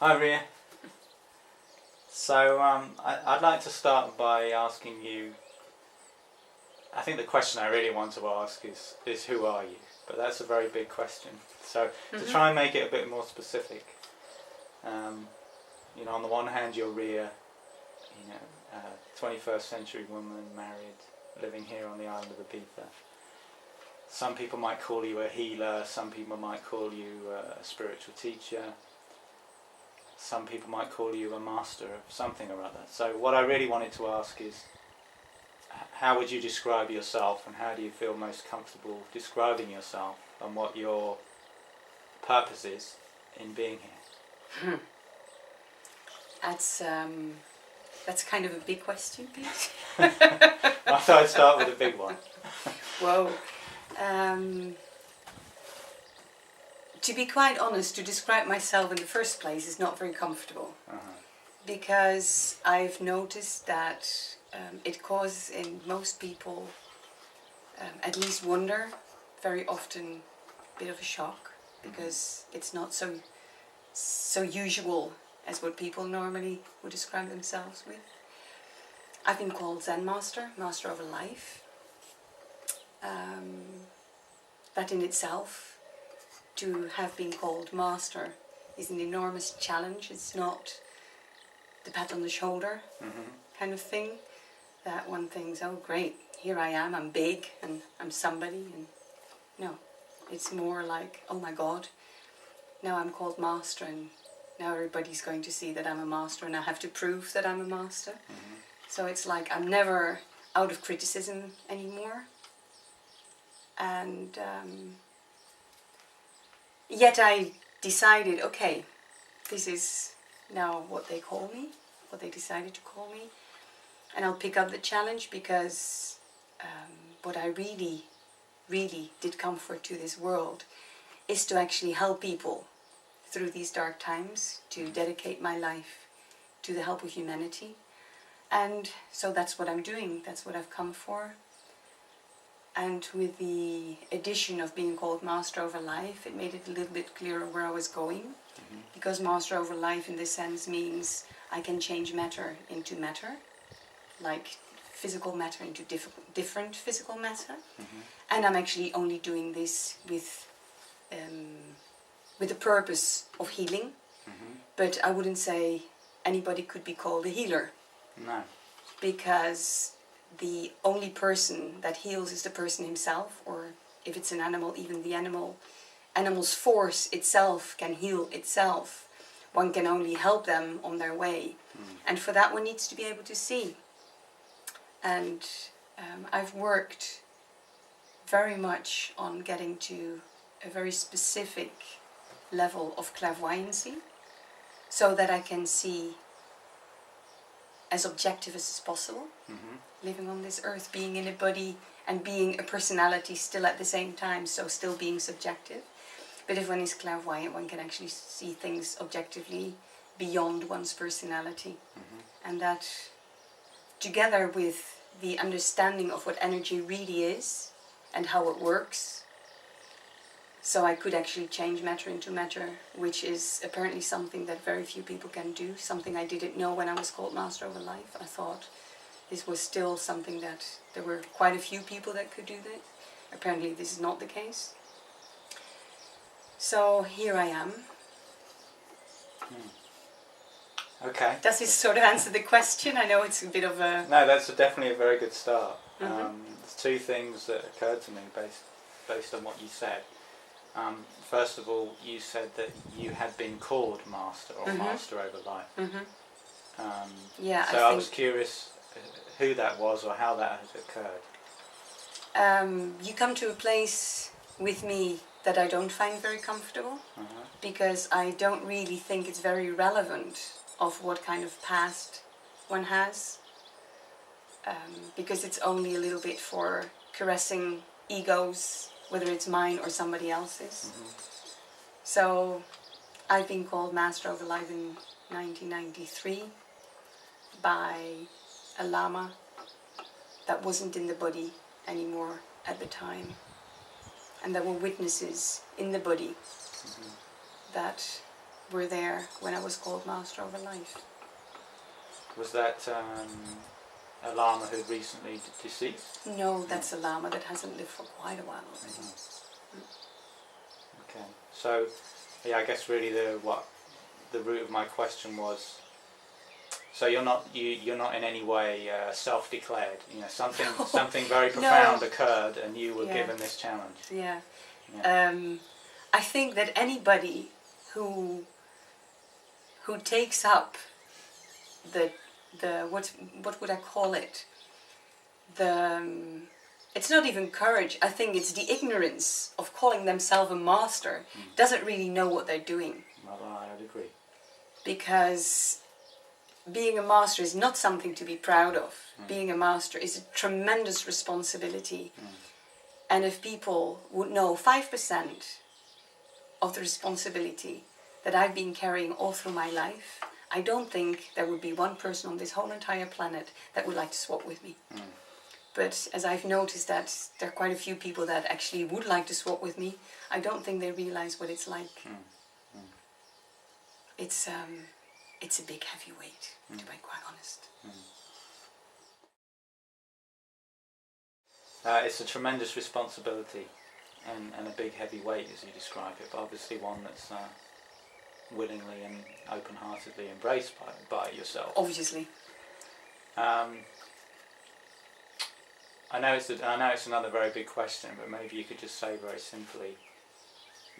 Hi Ria. So I'd like to start by asking you, I think the question I really want to ask is who are you? But that's a very big question. So to try and make it a bit more specific, on the one hand you're Ria, 21st century woman, married, living here on the island of Ibiza. Some people might call you a healer, some people might call you a spiritual teacher, some people might call you a master of something or other. So what I really wanted to ask is, how would you describe yourself, and how do you feel most comfortable describing yourself, and what your purpose is in being here? That's kind of a big question, Pete. I thought I'd start with a big one. Whoa. To be quite honest, to describe myself in the first place is not very comfortable. Because I've noticed that it causes in most people at least wonder, very often a bit of a shock, because it's not so usual as what people normally would describe themselves with. I've been called Zen Master, Master of a Life. That in itself, to have been called Master, is an enormous challenge. It's not the pat on the shoulder kind of thing, that one thinks, oh great, here I am, I'm big and I'm somebody. And no, it's more like, oh my God, now I'm called Master, and now everybody's going to see that I'm a master, and I have to prove that I'm a master. So it's like I'm never out of criticism anymore. And yet I decided, okay, this is now what they call me, what they decided to call me. And I'll pick up the challenge, because what I really, really did come for to this world is to actually help people through these dark times, to dedicate my life to the help of humanity. And so that's what I'm doing, that's what I've come for. And with the addition of being called Master over Life, it made it a little bit clearer where I was going. Because Master over Life in this sense means I can change matter into matter, like physical matter into different physical matter. And I'm actually only doing this with the purpose of healing. But I wouldn't say anybody could be called a healer. No. Because the only person that heals is the person himself, or if it's an animal, even the animal's force itself can heal itself. One can only help them on their way. And for that one needs to be able to see. And I've worked very much on getting to a very specific level of clairvoyancy, so that I can see as objective as possible, living on this earth, being in a body and being a personality still at the same time, so still being subjective. But if one is clairvoyant, one can actually see things objectively beyond one's personality. And that, together with the understanding of what energy really is and how it works, so I could actually change matter into matter, which is apparently something that very few people can do, something I didn't know when I was called Master of a Life. I thought this was still something that there were quite a few people that could do that. Apparently this is not the case. So here I am. Okay. Does this sort of answer the question? I know it's a bit of a... No, that's definitely a very good start. There's two things that occurred to me based on what you said. First of all, you said that you had been called Master or Master over Life. Yeah, so I was curious who that was or how that had occurred. You come to a place with me that I don't find very comfortable, because I don't really think it's very relevant of what kind of past one has, because it's only a little bit for caressing egos, whether it's mine or somebody else's. So I've been called Master of Life in 1993 by a Lama that wasn't in the body anymore at the time. And there were witnesses in the body that were there when I was called Master over Life. Was that a Lama who recently deceased? No, that's a Lama that hasn't lived for quite a while already. Okay, so yeah, I guess really the root of my question was. So you're not in any way self-declared. You know, something very profound occurred, and you were given this challenge. Yeah. Yeah. I think that anybody who takes up the what would I call it? It's not even courage. I think it's the ignorance of calling themselves a master. Doesn't really know what they're doing. Well, I'd agree. Because being a master is not something to be proud of. Being a master is a tremendous responsibility. And if people would know 5% of the responsibility that I've been carrying all through my life, I don't think there would be one person on this whole entire planet that would like to swap with me. But as I've noticed that there are quite a few people that actually would like to swap with me, I don't think they realize what it's like. It's a big heavy weight, to be quite honest. It's a tremendous responsibility and a big heavy weight, as you describe it, but obviously one that's willingly and open-heartedly embraced by yourself. Obviously. I know it's another very big question, but maybe you could just say very simply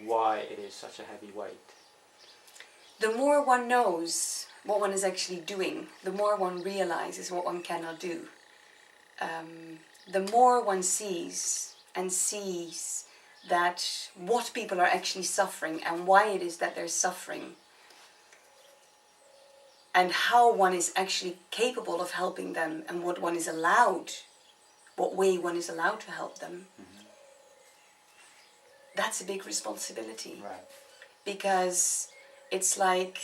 why it is such a heavy weight. The more one knows what one is actually doing, the more one realizes what one cannot do. The more one sees that what people are actually suffering and why it is that they're suffering, and how one is actually capable of helping them, and what one is allowed, what way one is allowed to help them, that's a big responsibility. Right. Because it's like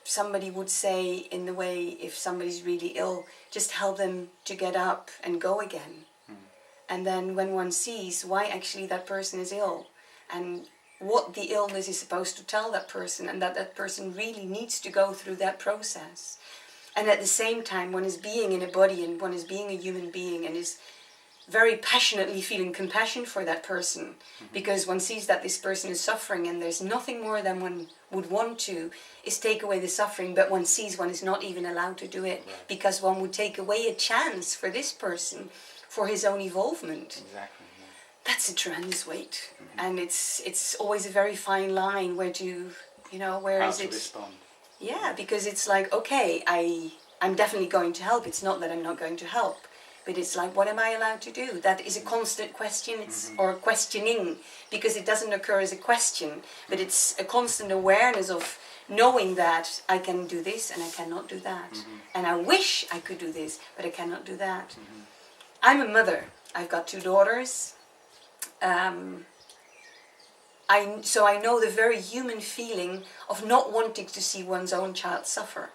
somebody would say, in the way, if somebody's really ill, just help them to get up and go again. And then when one sees why actually that person is ill, and what the illness is supposed to tell that person, and that person really needs to go through that process. And at the same time, one is being in a body, and one is being a human being, and is very passionately feeling compassion for that person, because one sees that this person is suffering, and there's nothing more than one would want to is take away the suffering, but one sees one is not even allowed to do it, because one would take away a chance for this person for his own involvement. Exactly. Yeah. That's a tremendous weight, and it's always a very fine line where to, where How is to it? respond. Yeah, because it's like, okay, I'm definitely going to help. It's not that I'm not going to help. But it's like, what am I allowed to do? That is a constant question, or questioning, because it doesn't occur as a question, but it's a constant awareness of knowing that I can do this and I cannot do that. And I wish I could do this, but I cannot do that. I'm a mother. I've got 2 daughters. So I know the very human feeling of not wanting to see one's own child suffer.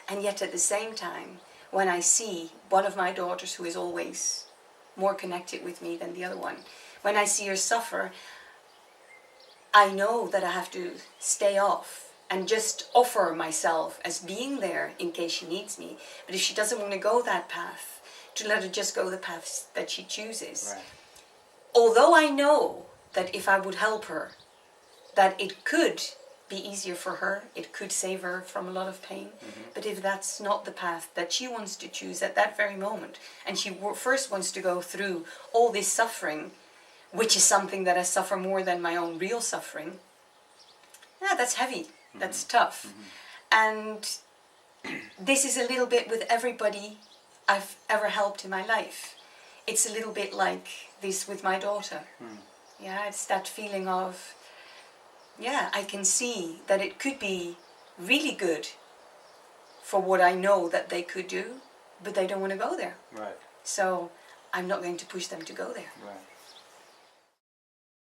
And yet at the same time, when I see one of my daughters, who is always more connected with me than the other one, when I see her suffer, I know that I have to stay off and just offer myself as being there in case she needs me. But if she doesn't want to go that path, to let her just go the path that she chooses. Right. Although I know that if I would help her, that it could be easier for her, it could save her from a lot of pain. But if that's not the path that she wants to choose at that very moment, and she first wants to go through all this suffering, which is something that I suffer more than my own real suffering, that's heavy, that's tough. And this is a little bit with everybody I've ever helped in my life. It's a little bit like this with my daughter. Yeah, it's that feeling of, I can see that it could be really good for what I know that they could do, but they don't want to go there. Right. So I'm not going to push them to go there. Right.